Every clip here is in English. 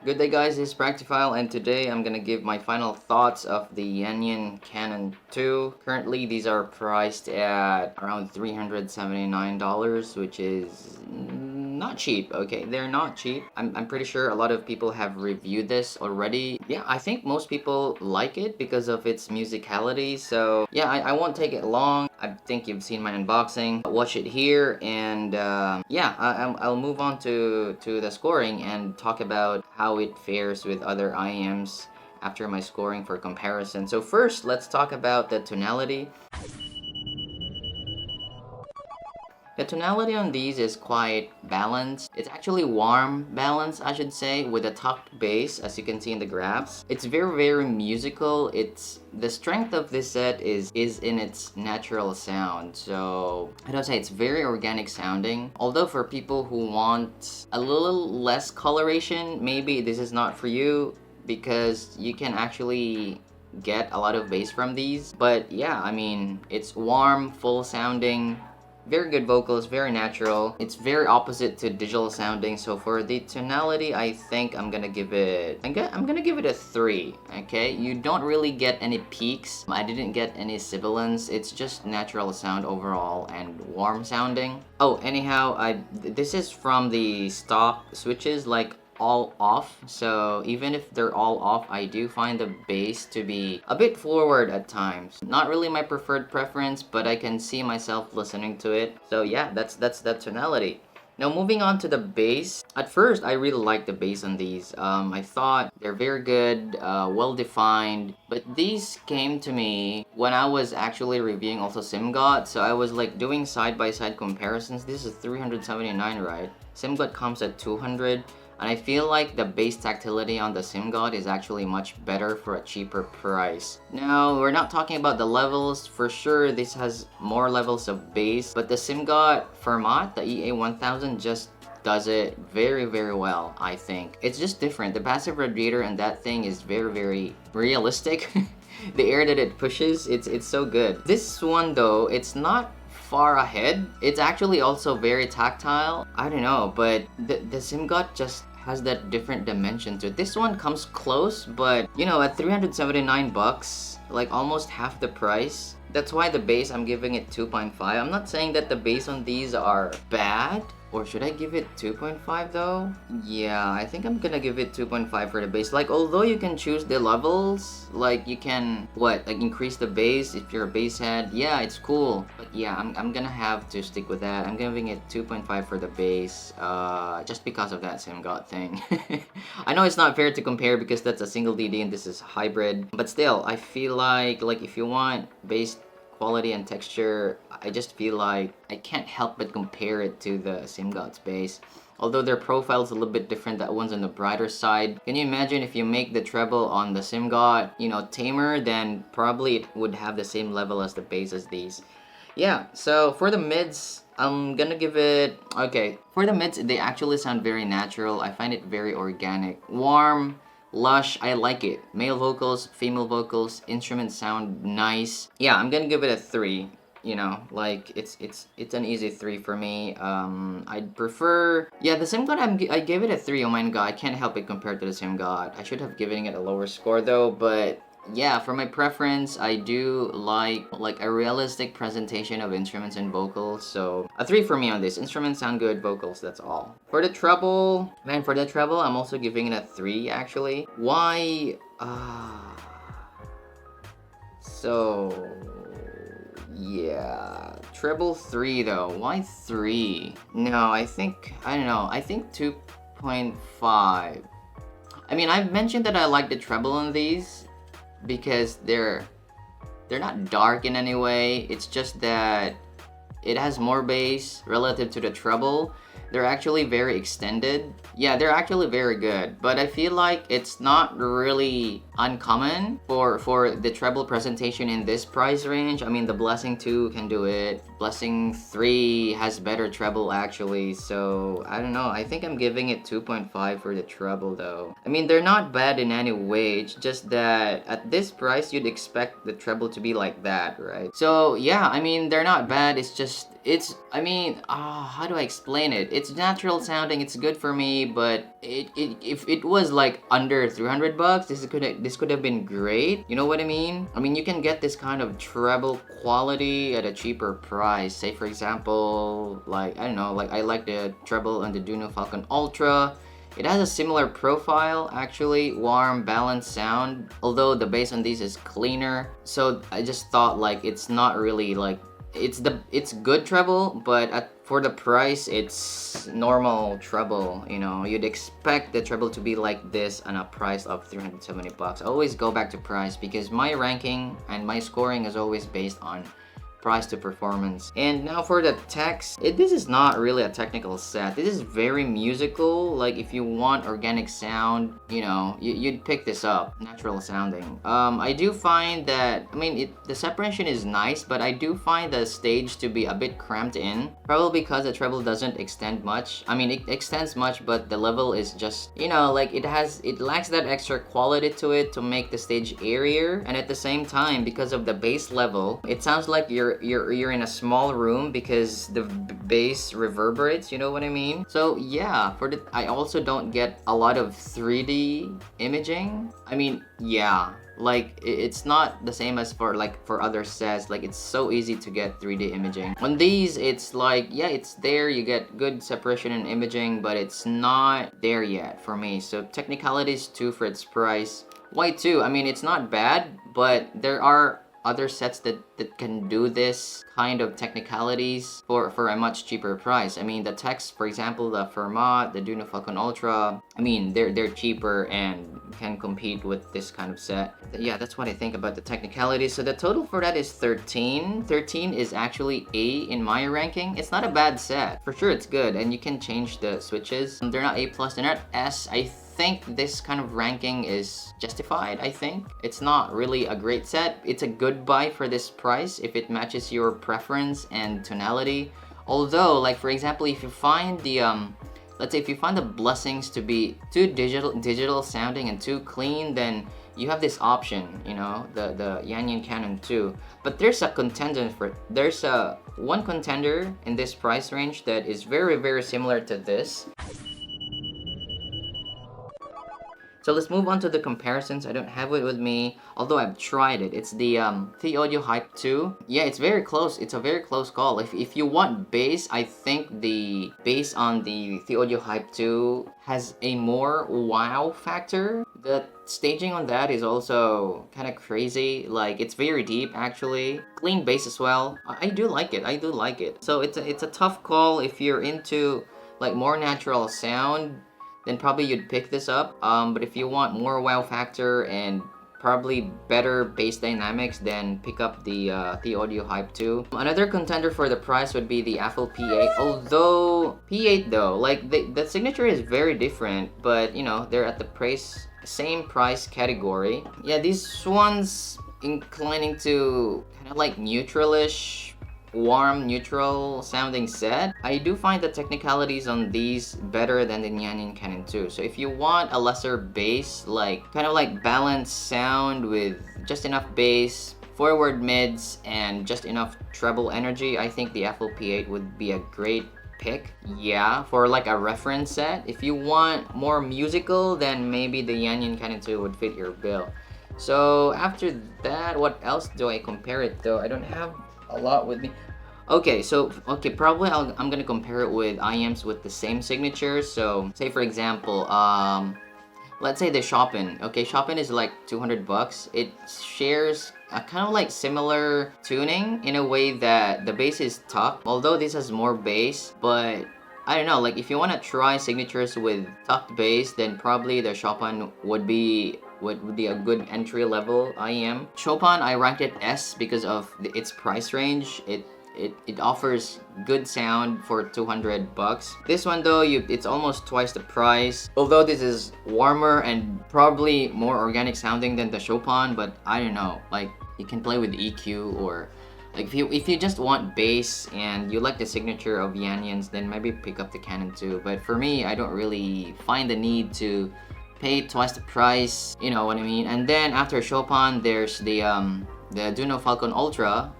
Good day guys, this is Practiphile and today I'm gonna give my final thoughts of the Yanyin Canon 2. Currently these are priced at around $379, which is not cheap, okay? They're not cheap. I'm pretty sure a lot of people have reviewed this already. Yeah, I think most people like it because of its musicality, so yeah, I won't take it long. I think you've seen my unboxing. Watch it here and yeah, I'll move on to the scoring and talk about how it fares with other IEMs after my scoring for comparison. So first, let's talk about the tonality. The tonality on these is quite balanced. It's actually warm balance, I should say, with a tucked bass, as you can see in the graphs. It's very musical. The strength of this set is in its natural sound. So I don't say it's very organic sounding. Although for people who want a little less coloration, maybe this is not for you because you can actually get a lot of bass from these. But yeah, I mean, it's warm, full sounding. Very good vocals, very natural. It's very opposite to digital sounding. So for the tonality, I think I'm gonna give it a 3. Okay, you don't really get any peaks. I didn't get any sibilance. It's just natural sound overall and warm sounding. Oh, anyhow, this is from the stock switches, like all off, so even if they're all off, I do find the bass to be a bit forward at times. Not really my preferred preference, but I can see myself listening to it. So yeah, that's that tonality. Now moving on to the bass. At first, I really liked the bass on these. I thought they're very good, well defined. But these came to me when I was actually reviewing also SimGot. So I was like doing side-by-side comparisons. This is 379, right? SimGot comes at 200. And I feel like the bass tactility on the SimGod is actually much better for a cheaper price. Now, we're not talking about the levels. For sure, this has more levels of bass. But the SimGod format, the EA1000, just does it very well, I think. It's just different. The passive radiator and that thing is very realistic. The air that it pushes, it's so good. This one though, it's not far ahead. It's actually also very tactile. I don't know, but the SimGot just has that different dimension to it. This one comes close, but you know, at 379 bucks, like almost half the price. That's why the bass, I'm giving it 2.5. I'm not saying that the bass on these are bad. Or should I give it 2.5 though? Yeah, I think I'm gonna give it 2.5 for the bass. Like, although you can choose the levels, like you can, like increase the bass if you're a bass head. Yeah, it's cool. But yeah, I'm gonna have to stick with that. I'm giving it 2.5 for the bass, just because of that SimGot thing. I know it's not fair to compare because that's a single DD and this is hybrid. But still, I feel like if you want bass quality and texture, I just feel like I can't help but compare it to the SimGot's bass. Although their profile is a little bit different, that one's on the brighter side. Can you imagine if you make the treble on the SimGot, you know, tamer, then probably it would have the same level as the bass as these. Yeah, so for the mids, I'm gonna give it, okay, for the mids, they actually sound very natural. I find it very organic, warm, lush. I like it. Male vocals, female vocals, instruments sound nice. Yeah, I'm gonna give it a 3. You know, like it's an easy 3 for me. I'd prefer, yeah, the SimGod, I gave it a 3. Oh my god, I can't help it compared to the SimGod. I should have given it a lower score though, but yeah, for my preference, I do like a realistic presentation of instruments and vocals. So a 3 for me on this. Instruments sound good, vocals, that's all. For the treble, man, I'm also giving it a 3 actually. Why? So yeah, treble 3 though. Why 3? No, I don't know. I think 2.5. I mean, I've mentioned that I like the treble on these because they're not dark in any way. It's just that it has more bass relative to the treble. They're actually very extended. Yeah, they're actually very good, but I feel like it's not really uncommon for the treble presentation in this price range. I mean, the Blessing 2 can do it. Blessing 3 has better treble actually, so I don't know. I think I'm giving it 2.5 for the treble though. I mean, they're not bad in any way. It's just that at this price, you'd expect the treble to be like that, right? So yeah, I mean, they're not bad. It's just, I mean, how do I explain it? It's natural sounding, it's good for me, but if it was like under 300 bucks, this could have been great. You know what I mean? I mean, you can get this kind of treble quality at a cheaper price. Say for example, like, I don't know, like I like the treble on the Duno Falcon Ultra. It has a similar profile, actually, warm, balanced sound, although the bass on these is cleaner. So I just thought like it's not really like, it's good treble, but for the price, it's normal treble. You know, you'd expect the treble to be like this on a price of 370 bucks. I always go back to price because my ranking and my scoring is always based on price to performance. And now for the text, this is not really a technical set. This is very musical. Like if you want organic sound, you know, you'd pick this up. Natural sounding. I do find that, I mean, the separation is nice, but I do find the stage to be a bit cramped in. Probably because the treble doesn't extend much. I mean, it extends much, but the level is just, you know, like it lacks that extra quality to it to make the stage airier. And at the same time, because of the bass level, it sounds like you're in a small room because the bass reverberates, you know what I mean? So yeah, I also don't get a lot of 3D imaging. I mean, yeah, like it's not the same as for other sets. Like it's so easy to get 3D imaging. On these, it's like, yeah, it's there, you get good separation and imaging, but it's not there yet for me. So technicalities 2 for its price. Why 2? I mean, it's not bad, but there are other sets that can do this kind of technicalities for a much cheaper price. I mean, the text, for example, the Fermat, the Duno Falcon Ultra, I mean, they're cheaper and can compete with this kind of set. Yeah, that's what I think about the technicalities. So the total for that is 13. 13 is actually A in my ranking. It's not a bad set. For sure, it's good, and you can change the switches. They're not A+, they're not S. I think this kind of ranking is justified. I think it's not really a great set. It's a good buy for this price if it matches your preference and tonality. Although, like for example, if you find the let's say if you find the Blessings to be too digital sounding and too clean, then you have this option, you know, the Yanyin Canon 2. But there's a contender one contender in this price range that is very similar to this. So let's move on to the comparisons. I don't have it with me, although I've tried it. It's the The-Audio Hype 2. Yeah, it's very close. It's a very close call. If you want bass, I think the bass on the The-Audio Hype 2 has a more wow factor. The staging on that is also kind of crazy. Like, it's very deep actually. Clean bass as well. I do like it. I do like it. So it's a tough call if you're into like more natural sound. Then probably you'd pick this up. But if you want more wow factor and probably better bass dynamics, then pick up the Audio Hype 2. Another contender for the price would be the Apple P8. Although P8 though, like the signature is very different, but you know, they're at the same price category. Yeah, these ones inclining to kind of like neutralish, warm, neutral sounding set. I do find the technicalities on these better than the Yanyin Canon 2. So if you want a lesser bass, like kind of like balanced sound with just enough bass, forward mids, and just enough treble energy, I think the Apple P8 would be a great pick. Yeah, for like a reference set. If you want more musical, then maybe the Yanyin Canon 2 would fit your bill. So after that, what else do I compare it though? I don't have a lot with me. Okay, probably I'm gonna compare it with IMs with the same signature. So say for example, let's say the Chopin. Okay, Chopin is like 200 bucks. It shares a kind of like similar tuning in a way that the bass is tucked, although this has more bass. But I don't know, like if you want to try signatures with tucked bass, then probably the Chopin would be a good entry level IM. Chopin, I ranked it S because of its price range. it offers good sound for 200 bucks. This one though, it's almost twice the price. Although this is warmer and probably more organic sounding than the Chopin, but I don't know. Like, you can play with EQ, or like if you just want bass and you like the signature of Yanyin's, then maybe pick up the Canon too. But for me, I don't really find the need to pay twice the price, you know what I mean? And then after Chopin, there's the Duno Falcon Ultra.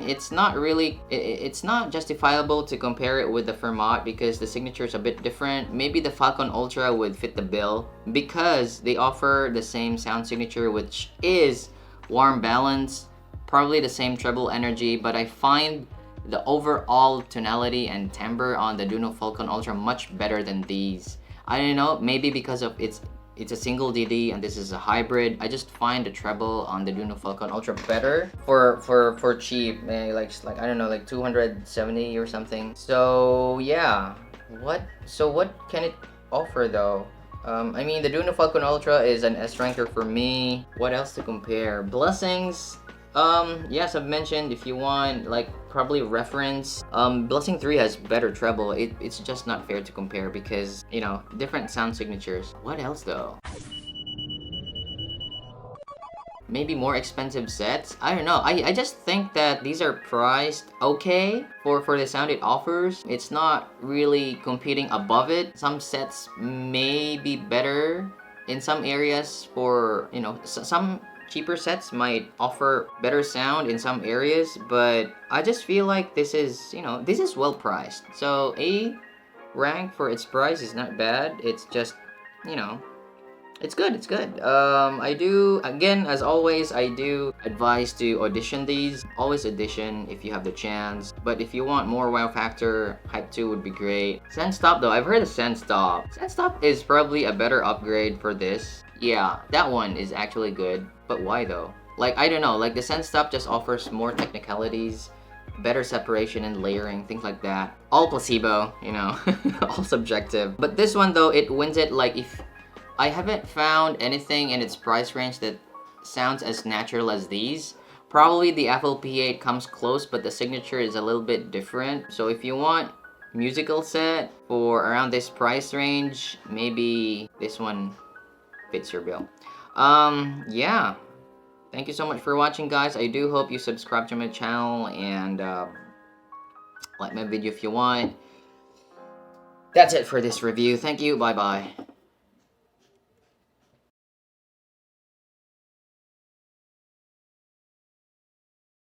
It's not really, it's not justifiable to compare it with the Fermat because the signature is a bit different. Maybe the Falcon Ultra would fit the bill because they offer the same sound signature, which is warm balance, probably the same treble energy, but I find the overall tonality and timbre on the Duno Falcon Ultra much better than these. I don't know, maybe because of it's a single DD and this is a hybrid. I just find the treble on the Duno Falcon Ultra better for cheap, like I don't know, like 270 or something. So yeah, what can it offer though? I mean, the Duno Falcon Ultra is an S ranker for me. What else to compare? Blessings. Yes, I've mentioned if you want like probably reference, Blessing 3 has better treble. It's just not fair to compare because, you know, different sound signatures. What else though? Maybe more expensive sets? I don't know. I just think that these are priced okay for the sound it offers. It's not really competing above it. Some sets may be better in some areas for, you know, some cheaper sets might offer better sound in some areas, but I just feel like this is, you know, this is well priced. So A rank for its price is not bad. It's just, you know, it's good, it's good. I do, again, as always, I do advise to audition these. Always audition if you have the chance. But if you want more wow factor, Hype 2 would be great. Sendstop though, I've heard of Sendstop. Sendstop is probably a better upgrade for this. Yeah, that one is actually good. But why though? Like, I don't know, like the Sendstop just offers more technicalities, better separation and layering, things like that. All placebo, you know, all subjective. But this one though, it wins it. Like, if I haven't found anything in its price range that sounds as natural as these. Probably the Apple P8 comes close, but the signature is a little bit different. So if you want musical set for around this price range, maybe this one fits your bill. Yeah. Thank you so much for watching, guys. I do hope you subscribe to my channel and like my video if you want. That's it for this review. Thank you. Bye-bye.